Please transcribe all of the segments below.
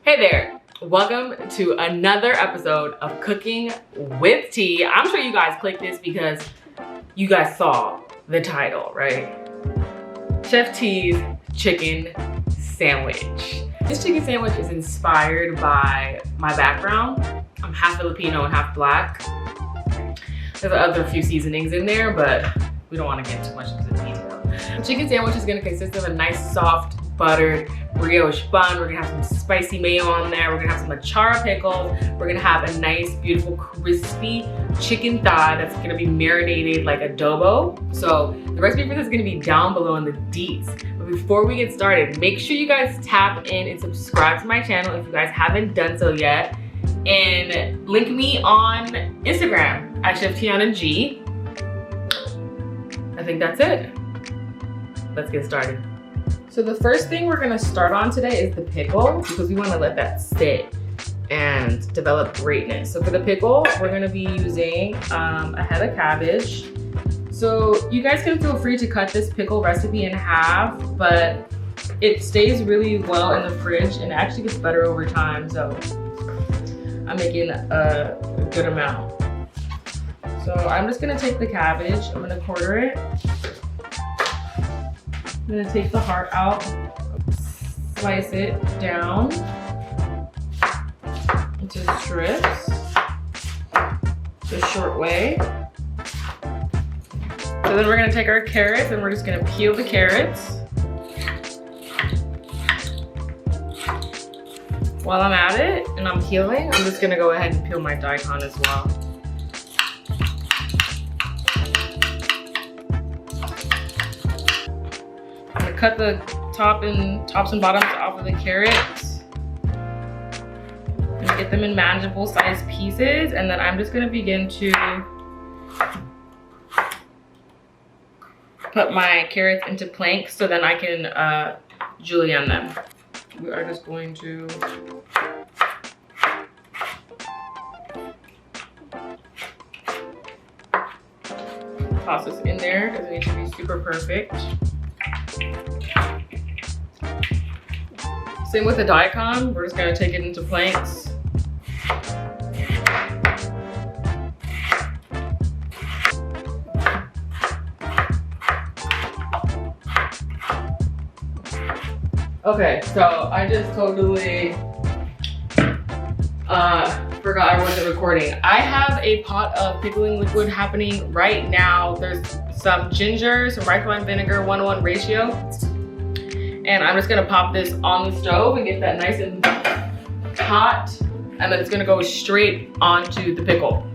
Hey there, welcome to another episode of Cooking with Tea. I'm sure you guys clicked this because you guys saw the title, right? Chef T's chicken sandwich. This chicken sandwich is inspired by my background. I'm half Filipino and half Black. There's other few seasonings in there, but we don't want to get too much into the detail. The chicken sandwich is going to consist of a nice soft buttered brioche bun. We're gonna have some spicy mayo on there. We're gonna have some Achara pickles. We're gonna have a nice, beautiful, crispy chicken thigh that's gonna be marinated like adobo. So the recipe for this is gonna be down below in the deets. But before we get started, make sure you guys tap in and subscribe to my channel if you guys haven't done so yet. And link me on Instagram at ChefTianaG. I think that's it. Let's get started. So the first thing we're gonna start on today is the pickle, because we wanna let that sit and develop greatness. So for the pickle, we're gonna be using a head of cabbage. So you guys can feel free to cut this pickle recipe in half, but it stays really well in the fridge and actually gets better over time. So I'm making a good amount. So I'm just gonna take the cabbage, I'm gonna quarter it. I'm gonna take the heart out, slice it down into strips the short way. So then we're gonna take our carrots and we're just gonna peel the carrots. While I'm at it and I'm peeling, I'm just gonna go ahead and peel my daikon as well. Cut the tops and bottoms off of the carrots and get them in manageable sized pieces, and then I'm just going to begin to put my carrots into planks so then I can julienne them. We are just going to toss this in there. It doesn't need to be super perfect. Same with the daikon, we're just gonna take it into planks. Okay, so I just totally forgot I wasn't recording. I have a pot of pickling liquid happening right now. There's some ginger, some rice wine vinegar, 1:1 ratio. And I'm just gonna pop this on the stove and get that nice and hot. And then it's gonna go straight onto the pickle.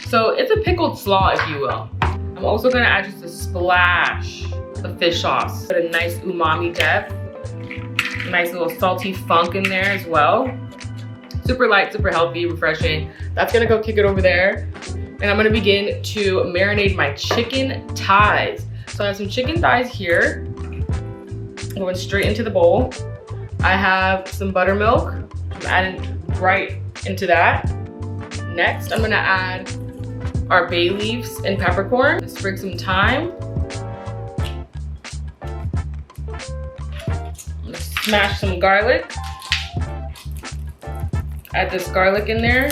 So it's a pickled slaw, if you will. I'm also gonna add just a splash of fish sauce. Put a nice umami depth. Nice little salty funk in there as well. Super light, super healthy, refreshing. That's gonna go kick it over there. And I'm gonna begin to marinate my chicken thighs. So I have some chicken thighs here. Going straight into the bowl. I have some buttermilk. I'm adding right into that. Next, I'm gonna add our bay leaves and peppercorn. Sprig some thyme. I'm gonna smash some garlic. Add this garlic in there.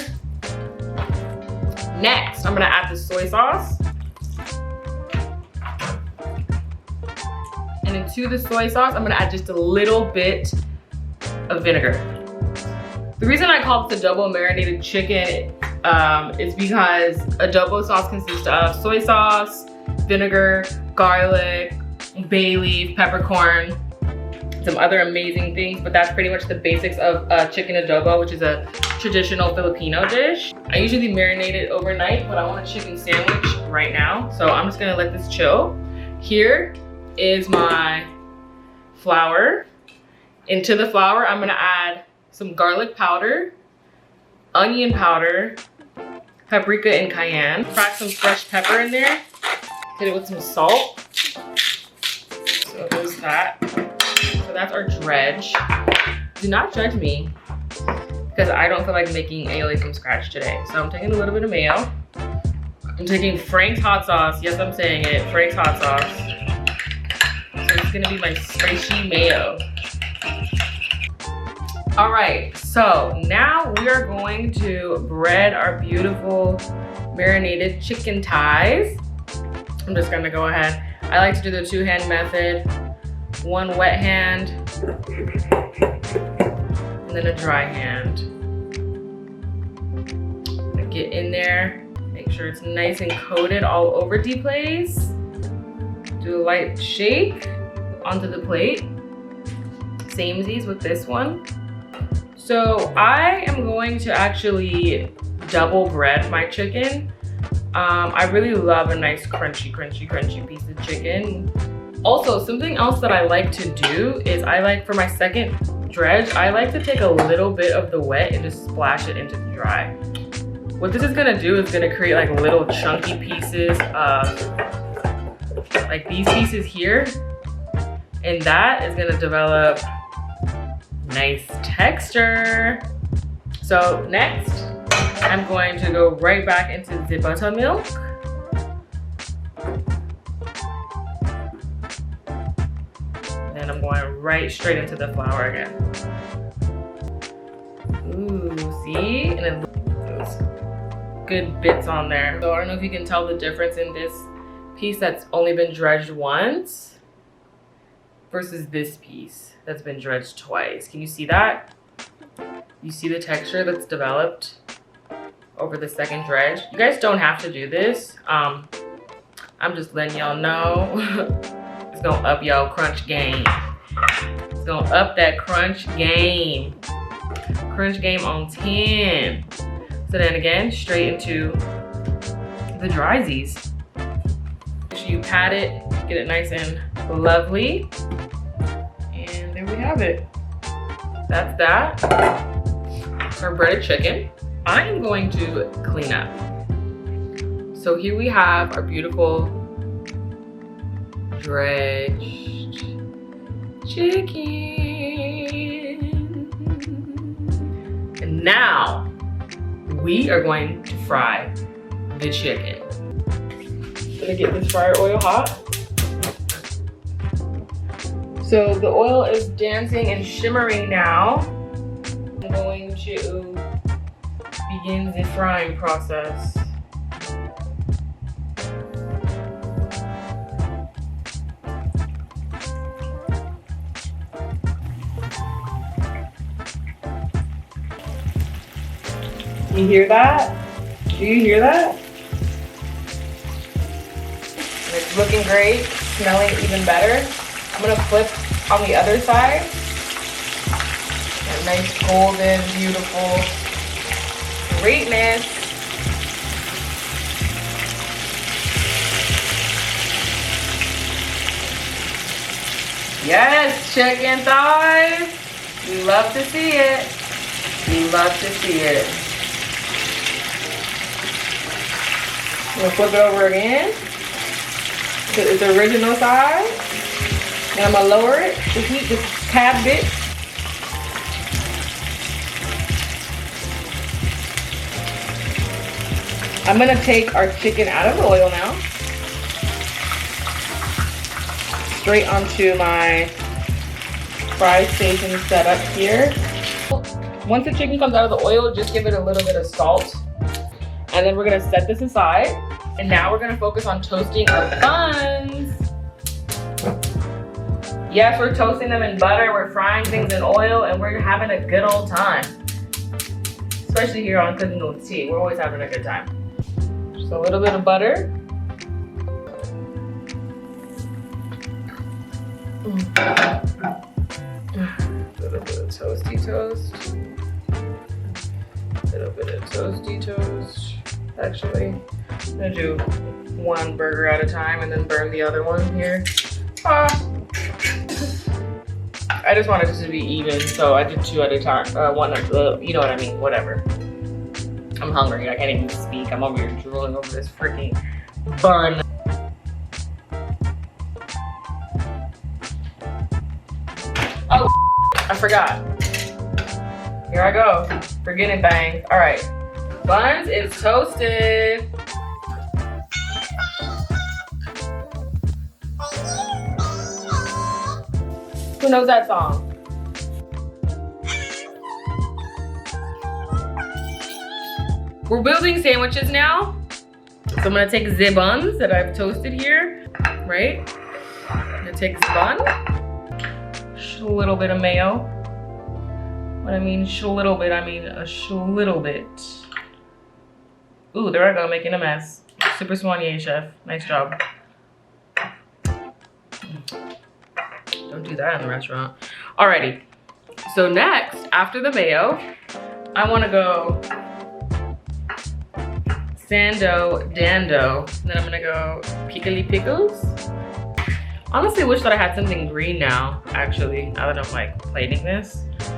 Next, I'm gonna add the soy sauce. And into the soy sauce, I'm gonna add just a little bit of vinegar. The reason I call this adobo marinated chicken is because adobo sauce consists of soy sauce, vinegar, garlic, bay leaf, peppercorn, some other amazing things, but that's pretty much the basics of chicken adobo, which is a traditional Filipino dish. I usually marinate it overnight, but I want a chicken sandwich right now, so I'm just gonna let this chill. Here is my flour. Into the flour, I'm gonna add some garlic powder, onion powder, paprika and cayenne. Crack some fresh pepper in there. Hit it with some salt. So there's that. So that's our dredge. Do not judge me because I don't feel like making aioli from scratch today. So I'm taking a little bit of mayo. I'm taking Frank's hot sauce. Yes, I'm saying it, Frank's hot sauce. So it's gonna be my spicy mayo. All right, so now we are going to bread our beautiful marinated chicken thighs. I'm just gonna go ahead. I like to do the 2-hand method. 1 wet hand, and then a dry hand. Get in there, make sure it's nice and coated all over the place. Do a light shake onto the plate. Samesies with this one. So I am going to actually double bread my chicken. I really love a nice crunchy piece of chicken. Also, something else that I like to do is I like, for my second dredge, I like to take a little bit of the wet and just splash it into the dry. What this is gonna do is gonna create like little chunky pieces of, like these pieces here, and that is gonna develop nice texture. So next, I'm going to go right back into the buttermilk. And I'm going right straight into the flour again. Ooh, see? And there's good bits on there. So I don't know if you can tell the difference in this piece that's only been dredged once versus this piece that's been dredged twice. Can you see that? You see the texture that's developed over the second dredge? You guys don't have to do this. I'm just letting y'all know. It's gonna up y'all crunch game. It's gonna up that crunch game. Crunch game on 10. So then again, straight into the drysies. Make sure you pat it, get it nice and lovely. And there we have it. That's that. Our breaded chicken. I am going to clean up. So here we have our beautiful dredged chicken. And now we are going to fry the chicken. Gonna get this fryer oil hot. So the oil is dancing and shimmering now. I'm going to begin the frying process. You hear that? Do you hear that? It's looking great, smelling even better. I'm gonna flip on the other side. That nice golden, beautiful greatness. Yes, chicken thighs. We love to see it. We love to see it. I'm gonna flip it over again to its original size. Then I'm gonna lower it to heat this tad bit. I'm gonna take our chicken out of the oil now. Straight onto my fry station setup here. Once the chicken comes out of the oil, just give it a little bit of salt. And then we're gonna set this aside. And now we're gonna focus on toasting our buns. Yes, we're toasting them in butter, we're frying things in oil, and we're having a good old time. Especially here on Cooking with Tea, we're always having a good time. Just a little bit of butter. A little bit of toasty toast. A little bit of toasty toast. Actually, I'm gonna do one burger at a time and then burn the other one here. I just wanted it to be even, so I did 2 at a time. You know what I mean, whatever. I'm hungry, I can't even speak. I'm over here drooling over this freaking bun. Oh, I forgot. Here I go, forgetting things. All right, buns is toasted. Who knows that song? we're building sandwiches now. So I'm gonna take the buns that I've toasted here, right? I'm gonna take the bun, a little bit of mayo. When I mean a little bit, I mean a little bit. Ooh, there I go, making a mess. Super soigné, chef. Nice job. Don't do that in the restaurant. Alrighty. So next, after the mayo, I want to go sando dando. Then I'm gonna go pickles. Honestly, wish that I had something green now. Actually, now that I'm like plating this. I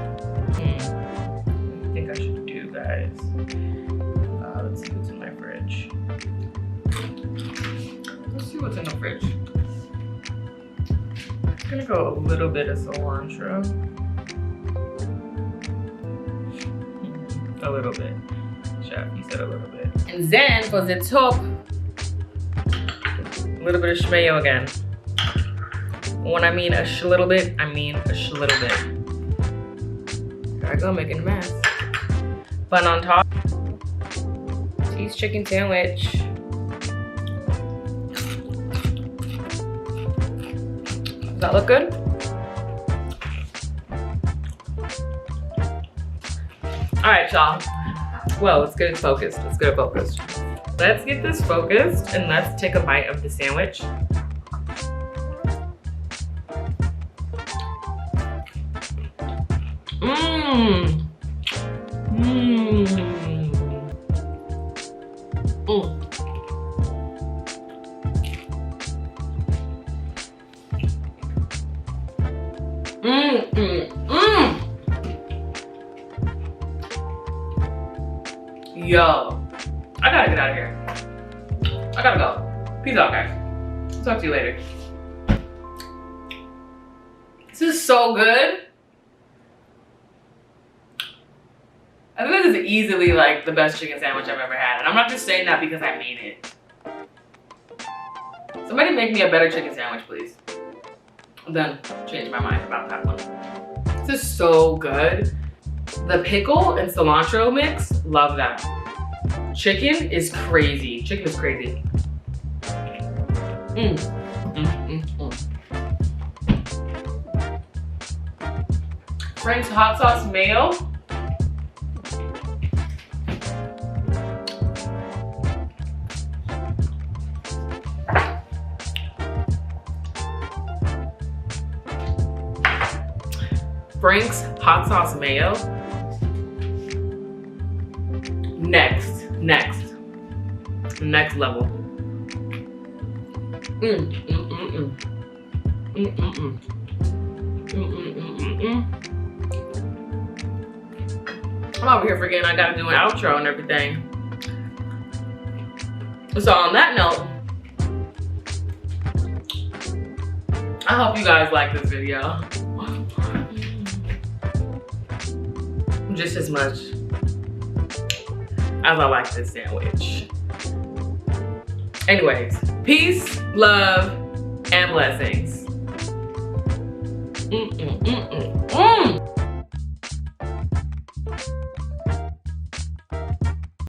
think I should do, guys. Let's see what's in my fridge. Let's see what's in the fridge. I'm gonna go a little bit of cilantro. A little bit. Chef, you said a little bit. And then for the top, a little bit of shmayo again. When I mean a little bit, I mean a little bit. There I go, making a mess. Bun on top. Cheese chicken sandwich. Does that look good? All right, y'all. Well, let's get it focused. Let's get it focused. Let's get this focused and let's take a bite of the sandwich. Mmm. Mmm. Mmm. Mmm. Mmm. Mmm. Yo, I gotta get out of here. I gotta go. Peace out, guys. Talk to you later. This is so good. I think this is easily like the best chicken sandwich I've ever had. And I'm not just saying that because I made it. Somebody make me a better chicken sandwich, please. Then change my mind about that one. This is so good. The pickle and cilantro mix, love that. Chicken is crazy. Chicken is crazy. Mmm. Mmm, mmm, mmm. Frank's hot sauce mayo. Frank's hot sauce mayo. Next level. I'm over here forgetting I gotta do an outro and everything. So on that note, I hope you guys like this video just as much as I like this sandwich. Anyways, peace, love, and blessings.